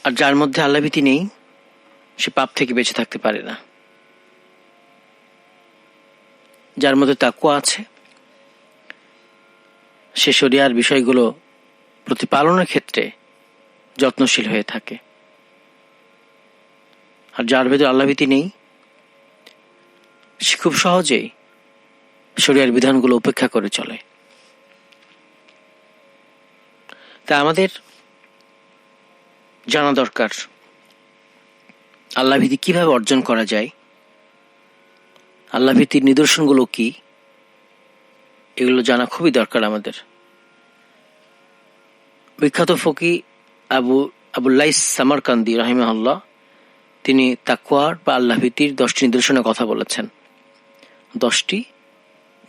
আর যার মধ্যে আল্লাহভীতি নেই সে পাপ থেকে বেঁচে থাকতে পারে না। যার মধ্যে তাকওয়া আছে সে শরিয়ার বিষয়গুলো প্রতিপালনের ক্ষেত্রে যত্নশীল হয়ে থাকে। আর যার ভেতরে আল্লাহভীতি নেই সে খুব সহজেই শরিয়ার বিধানগুলো উপেক্ষা করে চলে। তা আমাদের জানা দরকার আল্লাহভীতি কিভাবে অর্জন করা যায়, আল্লাহভীতির নিদর্শনগুলো কি, এগুলো জানা খুবই দরকার আমাদের। বিখ্যাত ফকি আবুল্লাইস সামারকান্দি রাহিমাহুল্লাহ তিনি তাকওয়ার বা আল্লাহভীতির 10টি নিদর্শনের কথা বলেছেন। 10টি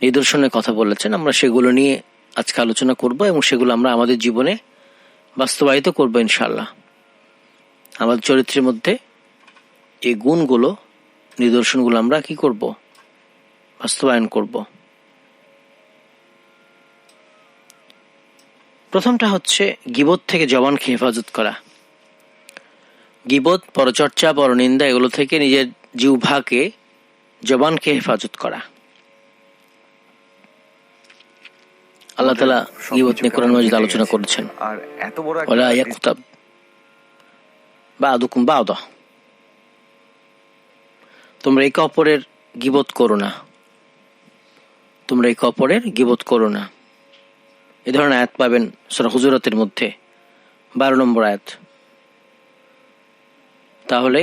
নিদর্শনের কথা বলেছেন। আমরা সেগুলো নিয়ে আজকে আলোচনা করব এবং সেগুলো আমরা আমাদের জীবনে বাস্তবায়িত করব ইনশাআল্লাহ। আমাদের চরিত্রের মধ্যে এই গুণগুলো, নিদর্শনগুলো আমরা কি করব? বাস্তবায়ন করব। প্রথমটা হচ্ছে গীবত থেকে জবানকে হেফাজত করা। গীবত, পরচর্চা, পরনিন্দা এগুলো থেকে নিজের জিহ্বাকে, জবানকে হেফাজত করা। আল্লাহ তাআলা গীবত নিয়ে কোরআন মাজিদে আলোচনা করেছেন। আর এত বড় ওয়ালা ইয়াকুতাব বা'দুকুম বা'দা, তোমরা একে অপরের গীবত করো না, তোমরা একে অপরের গীবত করো না। এ ধরনের আয়াত পাবেন সূরা হুজুরাতের মধ্যে 12 নম্বর আয়াত। তাহলে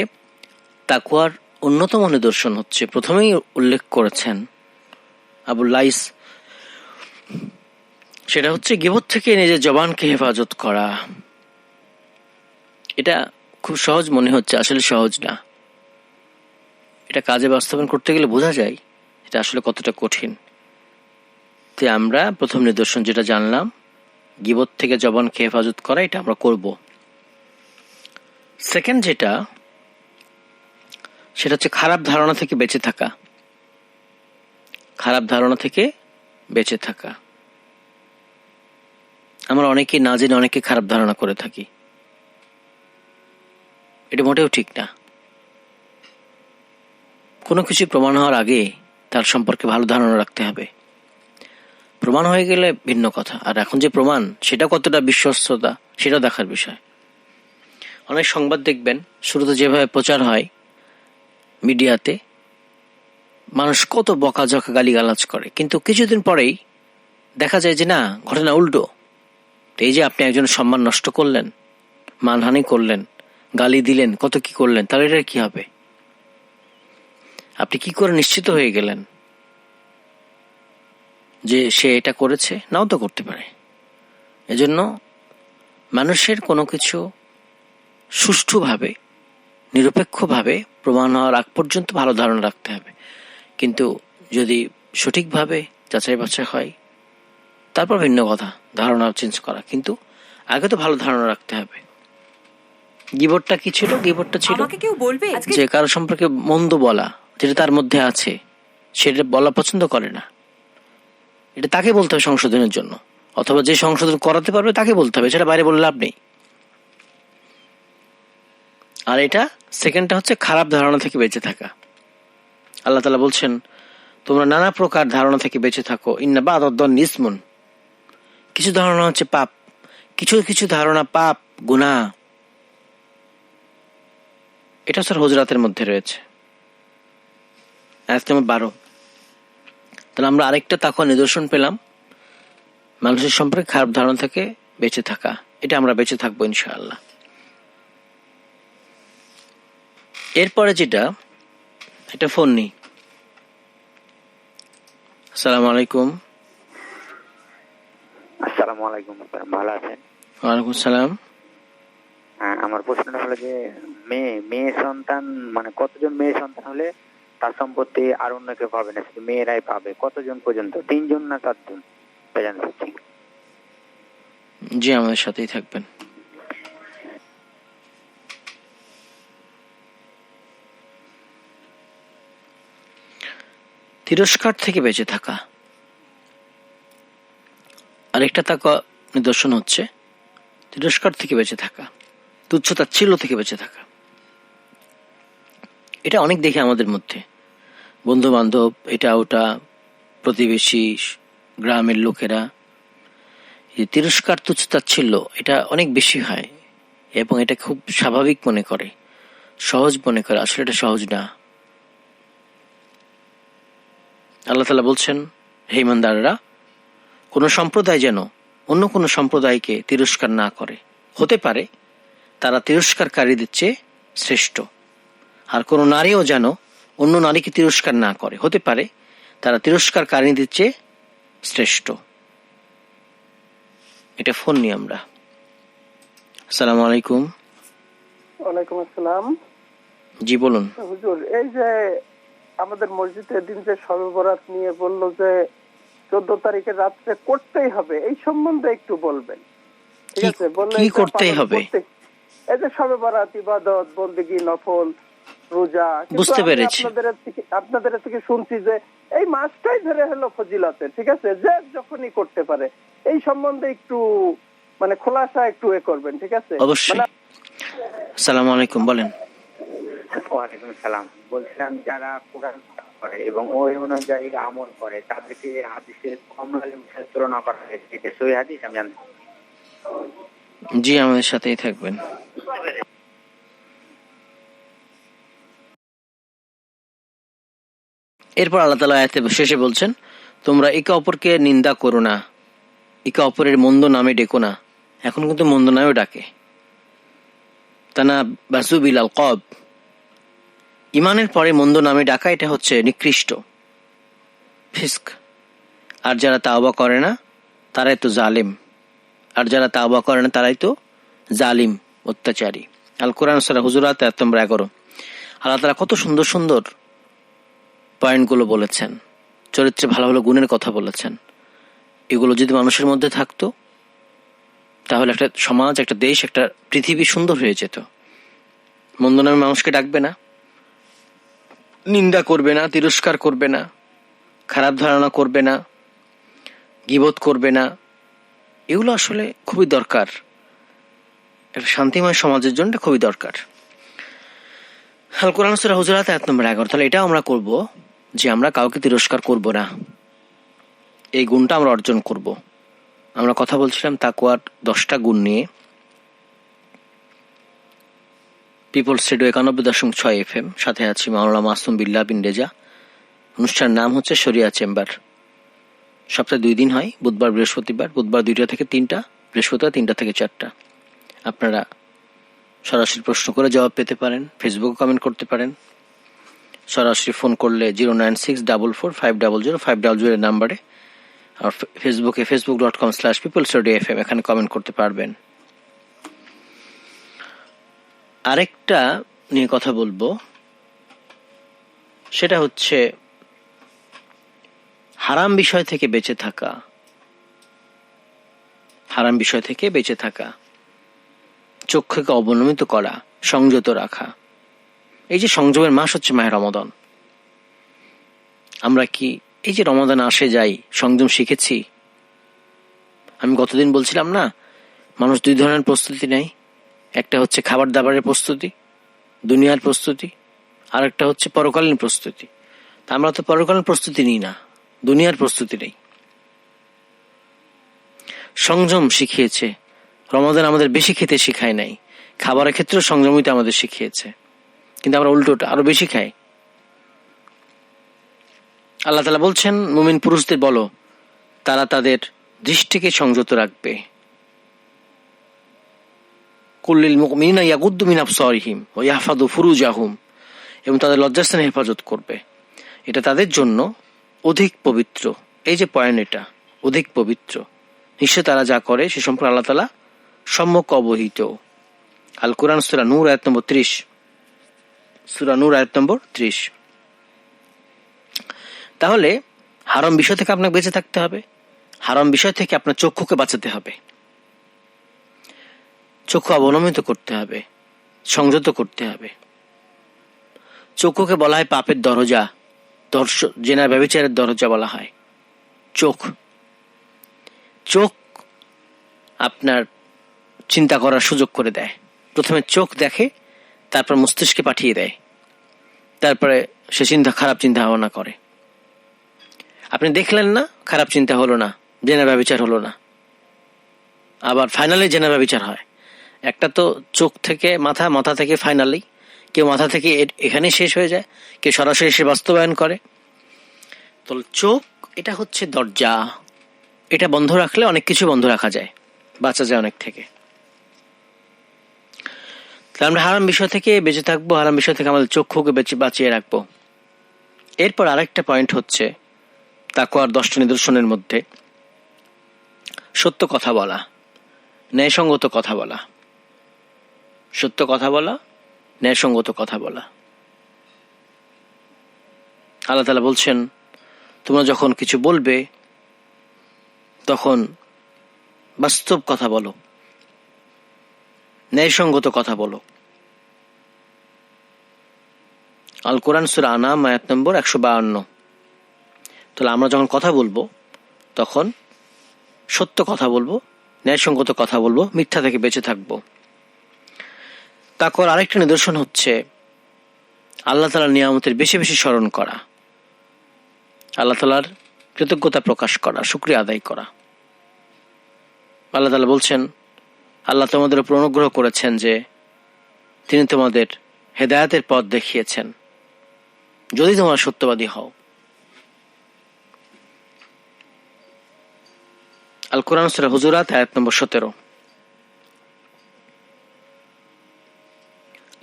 তাকওয়ার অন্যতম নিদর্শন হচ্ছে, প্রথমেই উল্লেখ করেছেন আবুল্লাইস, সেটা হচ্ছে গীবত থেকে নিজের জবানকে হেফাজত করা। এটা খুব সহজ মনে হচ্ছে, আসলে সহজ না। এটা কাজে বাস্তবায়ন করতে গেলে বোঝা যায় এটা আসলে কতটা কঠিন। তো আমরা প্রথম নিদর্শন যেটা জানলাম, গীবত থেকে জবানকে হেফাজত করা, এটা আমরা করব। সেকেন্ড যেটা, সেটা হচ্ছে খারাপ ধারণা থেকে বেঁচে থাকা। খারাপ ধারণা থেকে বেঁচে থাকা। আমরা অনেকে না জেনে অনেকে খারাপ ধারণা করে থাকি, এটা মোটেও ঠিক না। কোনো কিছু প্রমাণ হওয়ার আগে তার সম্পর্কে ভালো ধারণা রাখতে হবে। প্রমাণ হয়ে গেলে ভিন্ন কথা, আর এখন যে প্রমাণ সেটা কতটা বিশ্বস্ততা সেটা দেখার বিষয়। অনেক সংবাদ দেখবেন শুরুতে যেভাবে প্রচার হয় মিডিয়াতে, মানুষ কত বকাঝকা গালিগালাজ করে, কিন্তু কিছুদিন পরেই দেখা যায় যে না, ঘটনা উল্টো। এই যে আপনি একজনের সম্মান নষ্ট করলেন, মানহানি করলেন, গালি দিলেন, কত কি করলেন, তাহলে এটা কি হবে? আপনি কি করে নিশ্চিত হয়ে গেলেন যে সে এটা করেছে? নাও তো করতে পারে। এজন্য মানুষের কোনো কিছু সুষ্ঠুভাবে, নিরপেক্ষভাবে প্রমাণ হওয়ার আগ পর্যন্ত ভালো ধারণা রাখতে হবে। কিন্তু যদি সঠিকভাবে যাচাই বাছাই হয় তারপর ভিন্ন কথা, ধারণা চেঞ্জ করা, কিন্তু আগে তো ভালো ধারণা রাখতে হবে। গীবতটা কি ছিল? গীবতটা ছিল যে কারো সম্পর্কে মন্দ বলা, যেটা তার মধ্যে আছে সেটা বলা পছন্দ করে না, এটা তাকে বলতে হবে সংশোধনের জন্য, অথবা যে সংশোধন করাতে পারবে তাকে বলতে হবে, সেটা বাইরে বলে লাভ নেই। আর এটা সেকেন্ডটা হচ্ছে খারাপ ধারণা থেকে বেঁচে থাকা। আল্লাহ তাআলা বলছেন, তোমরা নানা প্রকার ধারণা থেকে বেঁচে থাকো। ইন্না বা'দাদ-দন্নি ইসমুন, কিছু ধারণা হচ্ছে পাপ, কিছু কিছু ধারণা পাপ, গুনাহ। এটা সূরা হুজুরাতের মধ্যে রয়েছে, আয়াত নম্বর 12। তাহলে আমরা আরেকটা তাকওয়া নিদর্শন পেলাম, মানুষের সম্পর্কে খারাপ ধারণা থেকে বেঁচে থাকা। এটা আমরা বেঁচে থাকবো ইনশাআল্লাহ। এরপরে যেটা, এটা ফোন নেই। আসসালামু আলাইকুম। আসসালামু আলাইকুম, ভালো আছেন? ওয়ালাইকুম সালাম। আমার প্রশ্নটা হলো যে মেয়ে সন্তান, মানে কতজন মেয়ে সন্তান হলে তার সম্পত্তি আর অন্য কেউ পাবে না, শুধু মেয়েরাই পাবে? কতজন পর্যন্ত? 3 জন না 4 জন? জানতে চাচ্ছি। জি, আমাদের সাথেই থাকবেন। তিরস্কার থেকে বেঁচে থাকা। আরেকটা তাকওয়া নিদর্শন হচ্ছে তিরস্কার থেকে বেঁচে থাকা। তুচ্ছ তাচ্ছিল্য থেকে বেঁচে থাকা। এটা অনেক দেখি আমাদের মধ্যে, বন্ধু বান্ধব, এটা ওটা, প্রতিবেশী, গ্রামের লোকেরা, এই তিরস্কার তুচ্ছ তাচ্ছিল্য এটা অনেক বেশি হয় এবং এটা খুব স্বাভাবিক মনে করে, সহজ মনে করে। আসলে এটা সহজ না। আল্লাহ তাআলা বলছেন, হে ইমানদাররা, কোন সম্প্রদায় যেন অন্য কোন সম্প্রদায়কে তিরস্কার না করে। হতে পারে তারা তিরস্কারকারীদের চেয়ে শ্রেষ্ঠ। আর কোন নারীও যেন অন্য নারীকে তিরস্কার না করে। হতে পারে তারা তিরস্কারকারীদের চেয়ে শ্রেষ্ঠ। এটা ফোন নিয়ে আমরা। আসসালামু আলাইকুম। ওয়ালাইকুম আসসালাম। জি বলুন। হুজুর, এই যে আমাদের মসজিদের দিন যে শবে বরাত নিয়ে বলল যে 14 তারিখে রাত্রে করতেই হবে, এই সম্বন্ধে একটু বলবেন। ঠিক আছে, বললে কি করতেই হবে? এই যে শবে বরাত, ইবাদত, বন্দেগী, নফল, রোজা, বুঝতে পেরেছি। আপনাদের থেকে শুনছি যে এই মাসটাই ধরে হলো ফজিলতে, ঠিক আছে, যে যখনই করতে পারে। এই সম্বন্ধে একটু মানে খোলাসা একটু করবেন, ঠিক আছে? অবশ্যই। আসসালামু আলাইকুম, বলেন। ওয়ালাইকুম সালাম। বলছিলাম যারা কোরআন করে এবং ওই অনুযায়ী আমল করে তাদেরকে হাদিসের কমলালে তুলনা করা হয়েছে, এটা সহি হাদিস? আমি জানি। জি, আমাদের সাথেই থাকবেন। এরপর আল্লাহ তাআলা আয়াতে শেষে বলছেন, তোমরা একে অপরকে নিন্দা করো না, একে অপরের মন্দ নামে ডেকো না। এখন কিন্তু মন্দ নামেও ডাকে। তানা বাসুবিল আল কব, ইমানের পরে মন্দ নামে ডাকা, এটা হচ্ছে নিকৃষ্ট, ফিস্ক। আর যারা তাওবা করে না তারাই তো জালিম। আর যারা তাওবা করে না তারাই তো জালিম, অত্যাচারী। আল কোরআন সূরা হুজুরাত আয়াত নম্বর 11। আল্লাহ তাআলা কত সুন্দর সুন্দর পয়েন্টগুলো বলেছেন, চরিত্রে ভালো ভালো গুণের কথা বলেছেন। এগুলো যদি মানুষের মধ্যে থাকতো তাহলে একটা সমাজ, একটা দেশ, একটা পৃথিবী সুন্দর হয়ে যেত। মন্দ নামে মানুষকে ডাকবে না, নিন্দা করবে না, তিরস্কার করবে না, খারাপ ধারণা করবে না, গীবত করবে না। এগুলো আসলে খুবই দরকার, একটা শান্তিময় সমাজের জন্য খুবই দরকার। আল কোরআন সূরা হুজুরাত আয়াত নম্বর 11। তাহলে এটা আমরা করব যে আমরা কাউকে তিরস্কার করব না, এই গুণটা আমরা অর্জন করব। আমরা কথা বলছিলাম তাকওয়ার 10টা গুণ নিয়ে। পিপলস রেডিও 91.6 FM, সাথে আছি মাওলানা মাসুম বিল্লাহ বিন রেজা। অনুষ্ঠানের নাম হচ্ছে শরিয়া চেম্বার। সপ্তাহে 2 দিন হয়, বুধবার বৃহস্পতিবার। বুধবার 2টা থেকে 3টা, বৃহস্পতিবার 3টা থেকে 4টা। আপনারা সরাসরি প্রশ্ন করে জবাব পেতে পারেন, ফেসবুকে কমেন্ট করতে পারেন। সরাসরি ফোন করলে 096444500 এর নাম্বারে, আর ফেসবুকে facebook.com/peoplesradiofm এখানে কমেন্ট করতে পারবেন। আরেকটা নিয়ে কথা বলবো, সেটা হচ্ছে হারাম বিষয় থেকে বেঁচে থাকা। হারাম বিষয় থেকে বেঁচে থাকা, চক্ষুকে অবনমিত করা, সংযত রাখা। এই যে সংযমের মাস হচ্ছে মাহে রমাদান। আমরা কি এই যে রমাদান আসে যাই সংযম শিখেছি? আমি গতদিন বলছিলাম না, মানুষ 2 ধরনের প্রস্তুতি নেয়। একটা হচ্ছে খাবার দাবারের প্রস্তুতি, দুনিয়ার প্রস্তুতি, আর একটা হচ্ছে পরকালীন প্রস্তুতি। তা আমরা তো পরকালীন প্রস্তুতি নিই না, দুনিয়ার প্রস্তুতি নেই। সংযম শিখিয়েছে রমাদান, আমাদের বেশি খেতে শিখায় নাই। খাবারের ক্ষেত্রে সংযমিত আমাদের শিখিয়েছে, কিন্তু আমরা উল্টোটা আরো বেশি খাই। আল্লাহ তাআলা বলছেন, মুমিন পুরুষদের বলো তারা তাদের দৃষ্টিকে সংযত রাখবে। কুল্লিল মুমিনিনা ইয়াগুদ্দু মিন আবসারিহিম ওয়া ইয়াহফাযু ফুরুজাহুম, এবং তাদের লজ্জাস্থানে হেফাজত করবে। এটা তাদের জন্য অধিক পবিত্র। এই যে পয়েন্ট, এটা অধিক পবিত্র। নিশ্চয় তারা যা করে সে সম্পর্কে আল্লাহ তাআলা সম্যক অবহিত। আল কোরআন সূরা নূর আয়াত নম্বর 30। সূরা নূর আয়াত নম্বর 30। তাহলে হারাম বিষয় থেকে আপনাকে বেঁচে থাকতে হবে। হারাম বিষয় থেকে আপনার চক্ষুকে বাঁচাতে হবে, চক্ষু অবনমিত করতে হবে, সংযত করতে হবে। চক্ষুকে বলা হয় পাপের দরজা, জেনা ব্যভিচারের দরজা বলা হয়। চোখ আপনার চিন্তা করার সুযোগ করে দেয়, প্রথমে চোখ দেখে, তারপর মস্তিষ্কে পাঠিয়ে দেয়, তারপরে সে খারাপ চিন্তা ভাবনা করে। আপনি দেখলেন না, খারাপ চিন্তা হলো না, জেনা ব্যভিচার হলো না, আবার ফাইনালি জেনা ব্যভিচার হয়। একটা তো চোখ থেকে মাথা, মাথা থেকে ফাইনালি, কেউ মাথা থেকে এখানেই শেষ হয়ে যায়, কেউ সরাসরি সে বাস্তবায়ন করে। তো চোখ এটা হচ্ছে দরজা, এটা বন্ধ রাখলে অনেক কিছু বন্ধ রাখা যায়, বাঁচা যায় অনেক থেকে। আমরা হারাম বিষয় থেকে বেঁচে থাকবো, হারাম বিষয় থেকে আমাদের চক্ষুকে বাঁচিয়ে রাখবো। এরপর আরেকটা পয়েন্ট হচ্ছে তাকওয়ার 10টা নিদর্শনের মধ্যে সত্য কথা বলা, ন্যায়সঙ্গত কথা বলা। সত্য কথা বলা, ন্যায়সঙ্গত কথা বলা। আল্লাহ তাআলা বলছেন, তোমরা যখন কিছু বলবে তখন বাস্তব কথা বলো, ন্যায়সঙ্গত কথা বলো। আল কোরআন সূরা আনাম আয়াত নম্বর 152। তাহলে আমরা যখন কথা বলবো তখন সত্য কথা বলবো, ন্যায়সঙ্গত কথা বলবো, মিথ্যা থেকে বেঁচে থাকবো। তারপর আরেকটা নিদর্শন হচ্ছে আল্লাহ তাআলার নিয়ামতের বেশি বেশি স্মরণ করা, আল্লাহ তাআলার কৃতজ্ঞতা প্রকাশ করা, শুকরিয়া আদায় করা। আল্লাহ তাআলা বলছেন, আল্লাহ তোমাদের উপর অনুগ্রহ করেছেন যে তিনি তোমাদের হেদায়েতের পথ দেখিয়েছেন, যদি তোমরা সত্যবাদী হও। আল কোরআন সূরা হুজুরাত আয়াত নম্বর 17।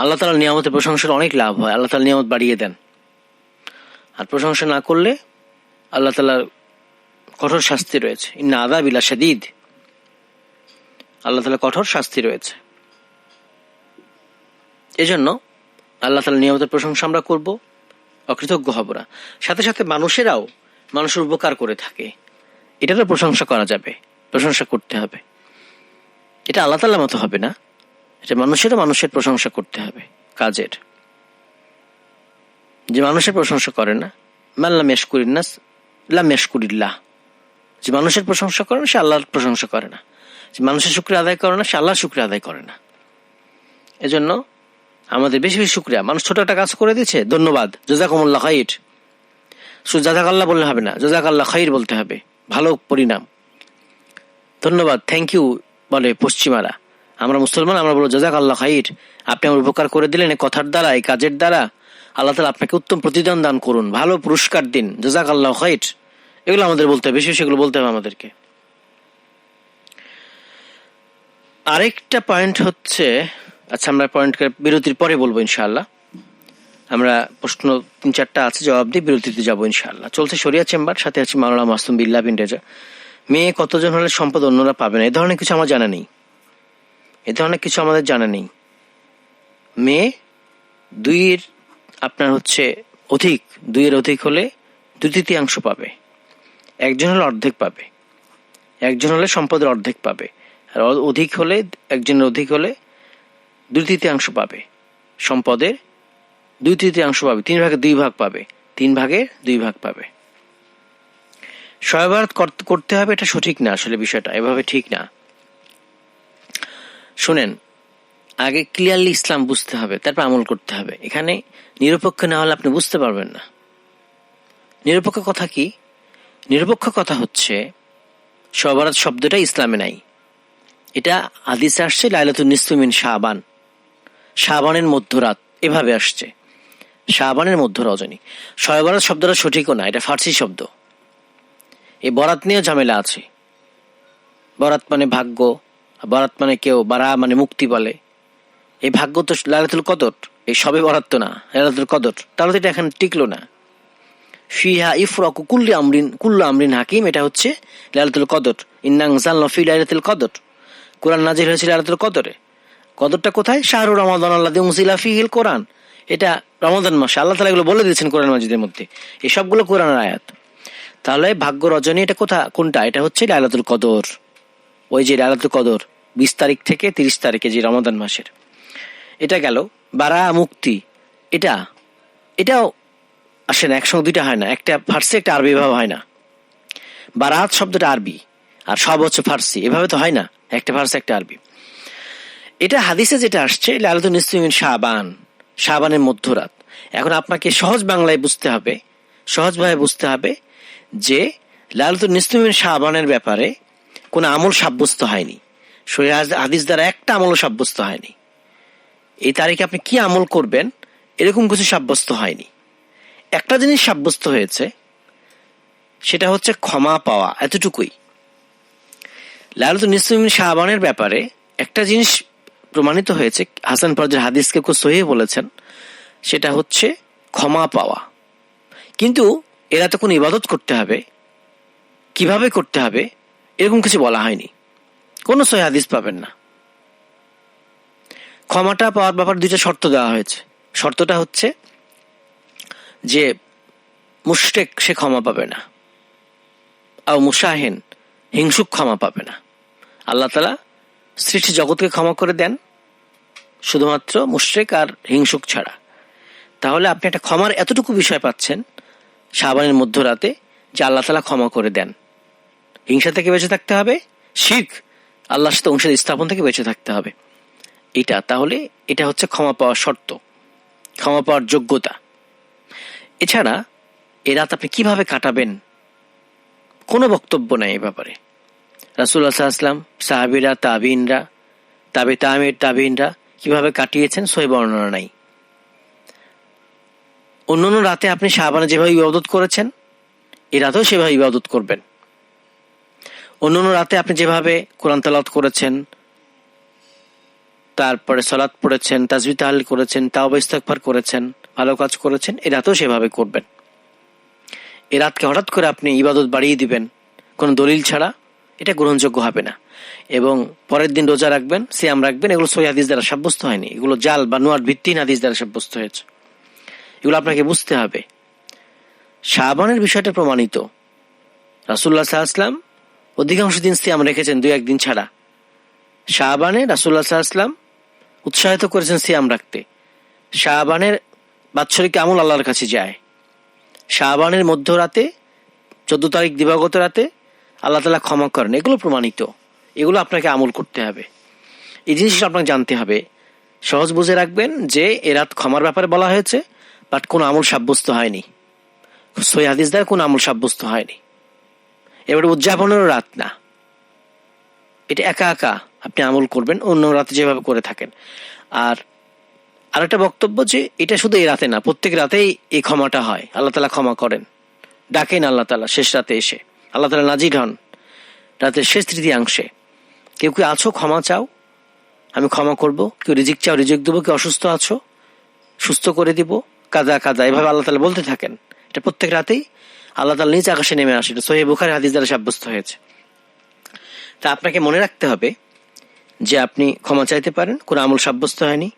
আল্লাহ তাআলার নিয়ামতের প্রশংসার অনেক লাভ হয়, আল্লাহ তাআলা নিয়ামত বাড়িয়ে দেন। আর প্রশংসা না করলে আল্লাহ তাআলার কঠোর শাস্তি রয়েছে। ইন্না আযাবি লাশাদীদ, আল্লাহ তাআলার কঠোর শাস্তি রয়েছে। এজন্য আল্লাহ তাআলার নিয়ামতের প্রশংসা আমরা করব, অকৃতজ্ঞ হব না। সাথে সাথে মানুষেরাও মানুষের উপকার করে থাকে, এটারও প্রশংসা করা যাবে, প্রশংসা করতে হবে। এটা আল্লাহ তাআলার মতো হবে না, এটা মানুষেরও মানুষের প্রশংসা করতে হবে কাজের। যে মানুষের প্রশংসা করে না, মান লাম ইয়াশকুরিন নাস লাম ইয়াশকুরিল্লাহ। যে মানুষের প্রশংসা করে না সে আল্লাহর প্রশংসা করে না, যে মানুষের শুকরিয়া আদায় করে না সে আল্লাহর শুকরিয়া আদায় করে না। এজন্য আমাদের বেশি বেশি শুকরিয়া। মানুষ ছোট একটা কাজ করে দিচ্ছে, ধন্যবাদ, জাযাকুমুল্লাহ খাইর। শুধু জাযাকাল্লাহ বললে হবে না, জাযাকাল্লাহ খাইর বলতে হবে, ভালো পরিণাম। ধন্যবাদ, থ্যাংক ইউ বলে পশ্চিমারা। আমরা মুসলমান, আমরা বলবো জাযাকাল্লাহ খাইর, আপনি আমার উপকার করে দিলেন এই কথার দ্বারা, এই কাজের দ্বারা, আল্লাহ তাআলা আপনাকে উত্তম প্রতিদান দান করুন, ভালো পুরস্কার দিন, জাযাকাল্লাহ খাইর। এগুলো আমাদের বলতে হবে, বেশি বেশি এগুলো বলতে হবে আমাদেরকে। আরেকটা পয়েন্ট হচ্ছে, আচ্ছা আমরা পয়েন্ট বিরতির পরে বলবো ইনশাআল্লাহ। আমরা প্রশ্ন 3-4টা আছে, জবাব দিয়ে বিরতিতে যাবো ইনশাআল্লাহ। চলছে শরিয়া চেম্বার, সাথে আছে মাওলানা মাসুম বিল্লাহ বিন রেজা। মেয়ে কতজন হলে সম্পদ অন্যরা পাবে না, এ ধরনের কিছু আমার জানা নেই, এ ধরনের কিছু আমাদের জানা নেই। মেয়ে 2-এর আপনার হচ্ছে অধিক, 2-এর অধিক হলে 2/3 পাবে, একজন হলে অর্ধেক পাবে, একজন হলে সম্পদের অর্ধেক পাবে, আর অধিক হলে, একজনের অধিক হলে 2/3 পাবে, সম্পদের 2/3 পাবে, 3 ভাগে 2 ভাগ পাবে, 3 ভাগের 2 ভাগ পাবে। সয়বারাত করতে হবে, এটা সঠিক না আসলে, বিষয়টা এভাবে ঠিক না। শুনেন, আগে ক্লিয়ারলি ইসলাম বুঝতে হবে, তারপর আমল করতে হবে। এখানে নিরপেক্ষ না হলে আপনি বুঝতে পারবেন না। নিরপেক্ষ কথা কি? নিরপেক্ষ কথা হচ্ছে সয়বারাত শব্দটা ইসলামে নাই, এটা হাদিসে আসছে লাইলাতুন নিসফি মিন শাবান, শাবানের মধ্যরাত, এভাবে আসছে, শাবানের মধ্য রজনী। সয়বারাত শব্দটা সঠিকও না, এটা ফার্সি শব্দ। এই বরাত নিয়ে ঝামেলা আছে। বরাত মানে ভাগ্য, বরাত মানে কেউ বারা মানে মুক্তি বলে। এই ভাগ্য তো লাইলাতুল কদর, এই সবে বরাত তো না, লাইলাতুল কদর। তাহলে তো এটা এখন টিকলো না। ফিহা ইফরাকু কুল্লু আমরিন হাকিম, এটা হচ্ছে লাইলাতুল কদর। ইন্না আনজালনা ফি লাইলাতুল কদর, কোরআন নাযিল হয়েছিল লাইলাতুল কদরে। কদরটা কোথায়? শাহরু রমাদান আল্লাযী উনজিলা ফীহিল কোরআন, এটা রমাদান মাসে আল্লাহ তাআলা এগুলো বলে দিয়েছেন কোরআন মাজিদের মধ্যে, এই সবগুলো কোরআনের আয়াত। তাহলে ভাগ্য রজনী এটা কোনটা? এটা হচ্ছে লাইলাতুল কদর। ওই যে লাইলাতুল কদর 20 তারিখ থেকে 30 তারিখে, যে রমাদান মাসের, এটা গেল। বারা মুক্তি, এটাও আসে না, একসঙ্গে দুইটা হয় না, একটা ফার্সি একটা আরবি, এভাবে হয় না। বারাত শব্দটা আরবি আর সব হচ্ছে ফার্সি, এভাবে তো হয় না, একটা ফার্সি একটা আরবি। এটা হাদিসে যেটা আসছে লাইলাতুন নিসফি মিন শাবান, শাবানের মধ্যরাত। এখন আপনাকে সহজ বাংলায় বুঝতে হবে, সহজভাবে বুঝতে হবে যে লাইলাতুন নিসফি মিন শাবানের ব্যাপারে কোনো আমল সাব্যস্ত হয়নি, সহিহ হাদিস দ্বারা একটা আমলও সাব্যস্ত হয়নি। এই তারিখে আপনি কি আমল করবেন এরকম কিছু সাব্যস্ত হয়নি। একটা জিনিস সাব্যস্ত হয়েছে, সেটা হচ্ছে ক্ষমা পাওয়া, এতটুকুই। লাইলাতুন নিসফি মিন শাবানের ব্যাপারে একটা জিনিস প্রমাণিত হয়েছে, হাসান ফরজের হাদিসকে কেউ সহিহ বলেছেন, সেটা হচ্ছে ক্ষমা পাওয়া। কিন্তু এরা তো কোনো ইবাদত করতে হবে, কিভাবে করতে হবে এরকম কিছু বলা হয়নি, কোনো সহিহ হাদিস পাবেন না। ক্ষমাটা পাওয়ার ব্যাপারে দুইটা শর্ত দেওয়া হয়েছে। শর্তটা হচ্ছে যে মুশরিক সে ক্ষমা পাবে না, আর মুশাহিন হিংসুক ক্ষমা পাবে না। আল্লাহ তাআলা সৃষ্টি জগৎকে ক্ষমা করে দেন শুধুমাত্র মুশরিক আর হিংসুক ছাড়া। তাহলে আপনি একটা ক্ষমার এতটুকু বিষয় পাচ্ছেন শাবানের মধ্যরাতে, যে আল্লাহ তাআলা ক্ষমা করে দেন। হিংসা থেকে বেঁচে থাকতে হবে, শিরক আল্লাহর সাথে অংশ স্থাপন থেকে বেঁচে থাকতে হবে। এটা তাহলে এটা হচ্ছে ক্ষমা পাওয়ার শর্ত, ক্ষমা পাওয়ার যোগ্যতা। এছাড়া এ রাত আপনি কিভাবে কাটাবেন কোনো বক্তব্য নাই এ ব্যাপারে। রাসূলুল্লাহ সাল্লাল্লাহু আলাইহি ওয়াসাল্লাম, সাহাবীরা, তাবিঈনরা, তাবিঈনরা কিভাবে কাটিয়েছেন সহিহ বর্ণনা নাই। অন্যান্য রাতে আপনি শাবানে যেভাবে ইবাদত করেছেন এই রাতেও সেভাবে ইবাদত করবেন। অন্যান্য রাতে আপনি যেভাবে কোরআন তেলাওয়াত করেছেন, তারপরে সালাত পড়েছেন, তাসবিহ তাহলিল করেছেন, তাওবা ইস্তিগফার করেছেন, ভালো কাজ করেছেন, এই রাতেও সেভাবে করবেন। এই রাতকে হঠাৎ করে আপনি ইবাদত বাড়িয়ে দিবেন কোনো দলিল ছাড়া, এটা গ্রহণযোগ্য হবে না। এবং পরের দিন রোজা রাখবেন, সিয়াম রাখবেন, এগুলো সহিহ হাদিস দ্বারা সাব্যস্ত হয়নি, এগুলো জাল বা নুয়ার ভিত্তিহীন হাদিস দ্বারা সাব্যস্ত হয়েছে। এগুলো আপনাকে বুঝতে হবে। শাবানের বিষয়টা প্রমাণিত, রাসূলুল্লাহ সাল্লাল্লাহু আলাইহি ওয়াসাল্লাম অধিকাংশ দিন সিয়াম রেখেছেন, 2-1 দিন ছাড়া। শাবানে রাসূলুল্লাহ সাল্লাল্লাহু আলাইহি ওয়াসাল্লাম উৎসাহিত করেছেন সিয়াম রাখতে। শাবানের বাৎসরিক আমল আল্লাহর কাছে যায়। শাবানের মধ্যরাতে 14 তারিখ দিবাগত রাতে আল্লাহ তাআলা ক্ষমা করেন, এগুলো প্রমাণিত, এগুলো আপনাকে আমল করতে হবে। এই জিনিসটা আপনাকে জানতে হবে। সহজ বুঝে রাখবেন যে এ রাত ক্ষমার ব্যাপারে বলা হয়েছে, বাট কোনো আমল সাব্যস্ত হয়নি, সহিহ হাদিস দ্বারা কোনো আমল সাব্যস্ত হয়নি। এবারে উদযাপনেরও রাত না, এটা একা একা আপনি আমল করবেন অন্য রাতে যেভাবে করে থাকেন। আর আরেকটা বক্তব্য যে এটা শুধু এই রাতে না, প্রত্যেক রাতেই এই ক্ষমাটা হয়, আল্লাহ তাআলা ক্ষমা করেন। ডাকেন আল্লাহ তাআলা শেষ রাতে এসে, আল্লাহ তাআলা নাজির হন রাতের শেষ তৃতীয়াংশে। কেউ কেউ আছো ক্ষমা চাও, আমি ক্ষমা করব। কেউ রিজিক চাও, রিজিক দেবো। কেউ অসুস্থ আছো, সুস্থ করে দিব। কাদা কাদা এভাবে আল্লাহ তাআলা বলতে থাকেন। এটা প্রত্যেক রাতেই আল্লাহ তাআলা নিজ আকাশে নেমে আসে, এটা সহিহ বুখারী হাদিস দ্বারা সাব্যস্ত হয়েছে। তা আপনাকে মনে রাখতে হবে যে আপনি ক্ষমা চাইতে পারেন, কোনো আমল সাব্যস্ত হয়নি।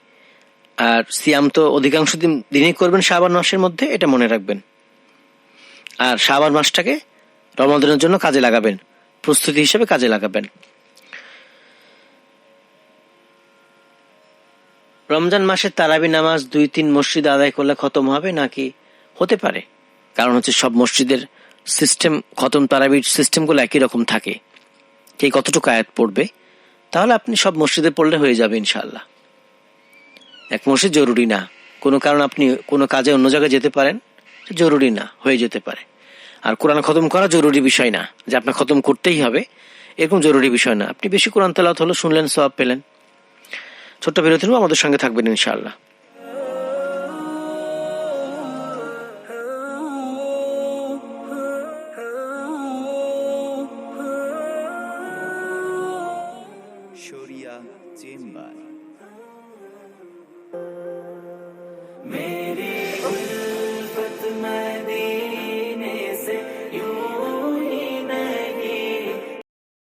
আর সিয়াম তো অধিকাংশ দিনই করবেন শাবান মাসের মধ্যে, এটা মনে রাখবেন। আর শাবান মাসটাকে রমাদানের জন্য কাজে লাগাবেন, প্রস্তুতি হিসেবে কাজে লাগাবেন। রমজান মাসে তারাবি নামাজ 2-3 মসজিদ আদায় করলে খতম হবে নাকি? হতে পারে, কারণ হচ্ছে সব মসজিদের সিস্টেম, খতম তারাবির সিস্টেমগুলো একই রকম থাকে। কে কতটুকু আয়াত পড়বে, তাহলে আপনি সব মসজিদে পড়লে হয়ে যাবে ইনশাআল্লাহ। এক মসজিদ জরুরি না, কোনো কারণ আপনি কোনো কাজে অন্য জায়গায় যেতে পারেন, জরুরি না, হয়ে যেতে পারে। আর কোরআন খতম করা জরুরি বিষয় না যে আপনার খতম করতেই হবে, এরকম জরুরি বিষয় না। আপনি বেশি কোরআন তেলাওয়াত হলো, শুনলেন, সওয়াব পেলেন। ছোট্ট বিরতি নেব, আমাদের সঙ্গে থাকবেন ইনশাআল্লাহ। শরিয়া চেম্বার